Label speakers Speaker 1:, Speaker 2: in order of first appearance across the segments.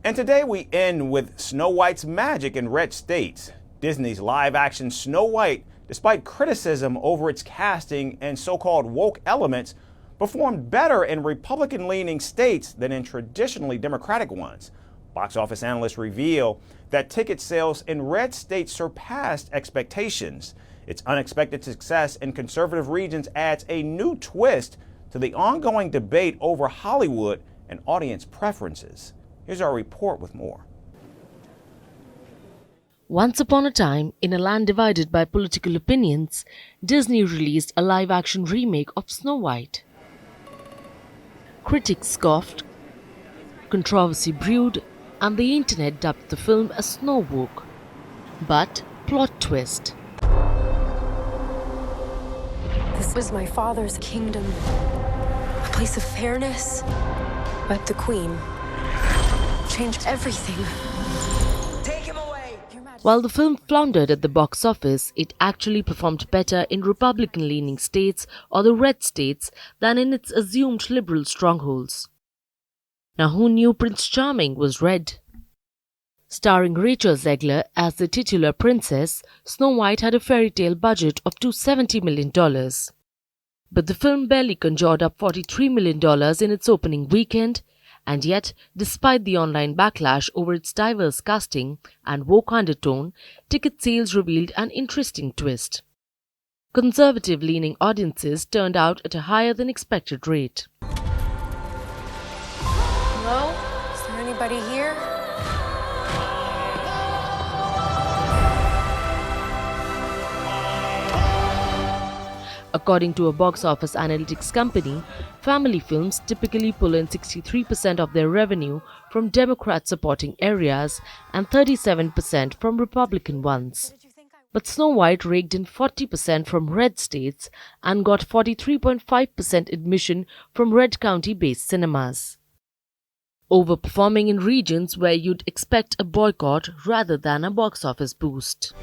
Speaker 1: And today we end with Snow White's magic in red states. Disney's live-action Snow White, despite criticism over its casting and so-called woke elements, performed better in Republican-leaning states than in traditionally Democratic ones. Box office analysts reveal that ticket sales in red states surpassed expectations. Its unexpected success in conservative regions adds a new twist to the ongoing debate over Hollywood and audience preferences. Here's our report with more.
Speaker 2: Once upon a time, in a land divided by political opinions, Disney released a live-action remake of Snow White. Critics scoffed, controversy brewed, and the internet dubbed the film a snow woke. But plot twist.
Speaker 3: This was my father's kingdom, a place of fairness, but the Queen changed everything. Take him away!
Speaker 2: While the film floundered at the box office, it actually performed better in Republican-leaning states or the red states than in its assumed liberal strongholds. Now, who knew Prince Charming was red? Starring Rachel Zegler as the titular princess, Snow White had a fairy tale budget of $270 million. But the film barely conjured up $43 million in its opening weekend, and yet, despite the online backlash over its diverse casting and woke undertone, ticket sales revealed an interesting twist. Conservative-leaning audiences turned out at a higher-than-expected rate.
Speaker 3: Hello? Is there anybody here?
Speaker 2: According to a box office analytics company, family films typically pull in 63% of their revenue from Democrat-supporting areas and 37% from Republican ones. But Snow White raked in 40% from red states and got 43.5% admission from red county-based cinemas, overperforming in regions where you'd expect a boycott rather than a box office boost.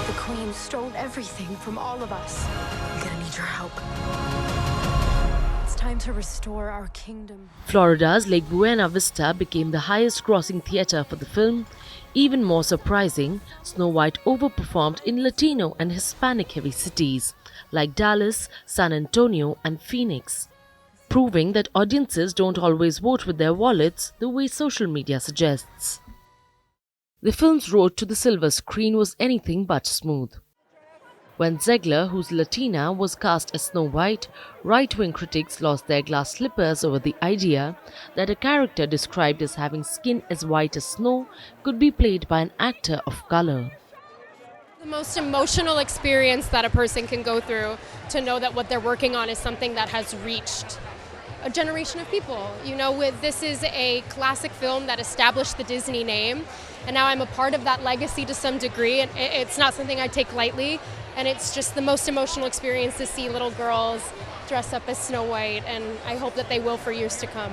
Speaker 3: The Queen stole everything from all of us. I'm gonna need your help. It's time to restore our kingdom.
Speaker 2: Florida's Lake Buena Vista became the highest-grossing theater for the film. Even more surprising, Snow White overperformed in Latino and Hispanic-heavy cities like Dallas, San Antonio, and Phoenix, proving that audiences don't always vote with their wallets the way social media suggests. The film's road to the silver screen was anything but smooth. When Zegler, who's Latina, was cast as Snow White, right-wing critics lost their glass slippers over the idea that a character described as having skin as white as snow could be played by an actor of color.
Speaker 4: The most emotional experience that a person can go through to know that what they're working on is something that has reached a generation of people. You know, this is a classic film that established the Disney name, and now I'm a part of that legacy to some degree, and it's not something I take lightly, and it's just the most emotional experience to see little girls dress up as Snow White, and I hope that they will for years to come.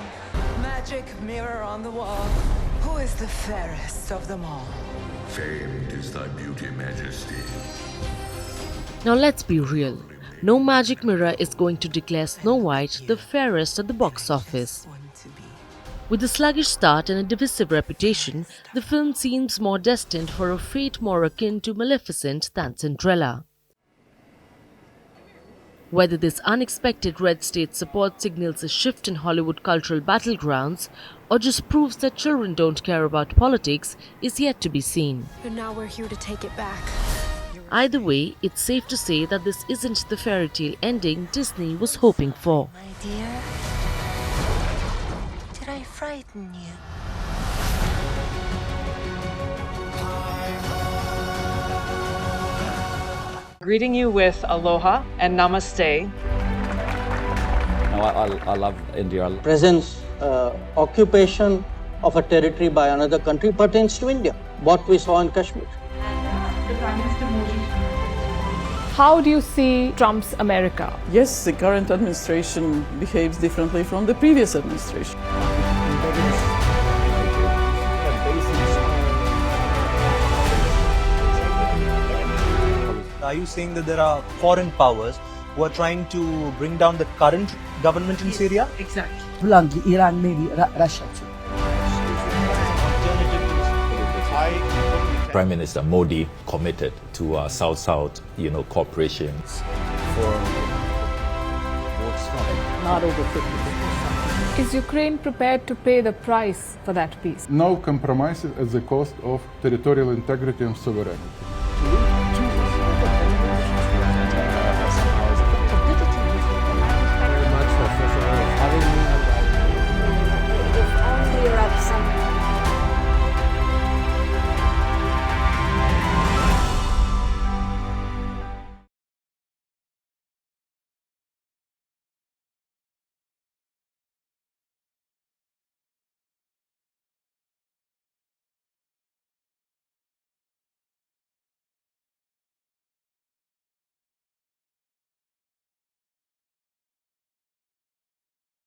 Speaker 5: Magic mirror on the wall, who is the fairest of them all?
Speaker 6: Famed is thy beauty, majesty.
Speaker 2: Now let's be real. No magic mirror is going to declare Snow White the fairest at the box office. With a sluggish start and a divisive reputation, the film seems more destined for a fate more akin to Maleficent than Cinderella. Whether this unexpected red state support signals a shift in Hollywood cultural battlegrounds or just proves that children don't care about politics is yet to be seen.
Speaker 3: And now we're here to take it back.
Speaker 2: Either way, it's safe to say that this isn't the fairy tale ending Disney was hoping for.
Speaker 5: My dear, did I frighten you?
Speaker 7: Greeting you with aloha and namaste.
Speaker 8: I love India.
Speaker 9: Presence, occupation of a territory by another country pertains to India. What we saw in Kashmir.
Speaker 10: How do you see Trump's America?
Speaker 11: Yes, the current administration behaves differently from the previous administration.
Speaker 12: Are you saying that there are foreign powers who are trying to bring down the current government in Syria?
Speaker 7: Exactly.
Speaker 13: Bluntly, Iran, maybe Russia too.
Speaker 8: Prime Minister Modi committed to South-South, cooperation.
Speaker 11: Not over 50%.
Speaker 10: Is Ukraine prepared to pay the price for that peace?
Speaker 13: No compromises at the cost of territorial integrity and sovereignty.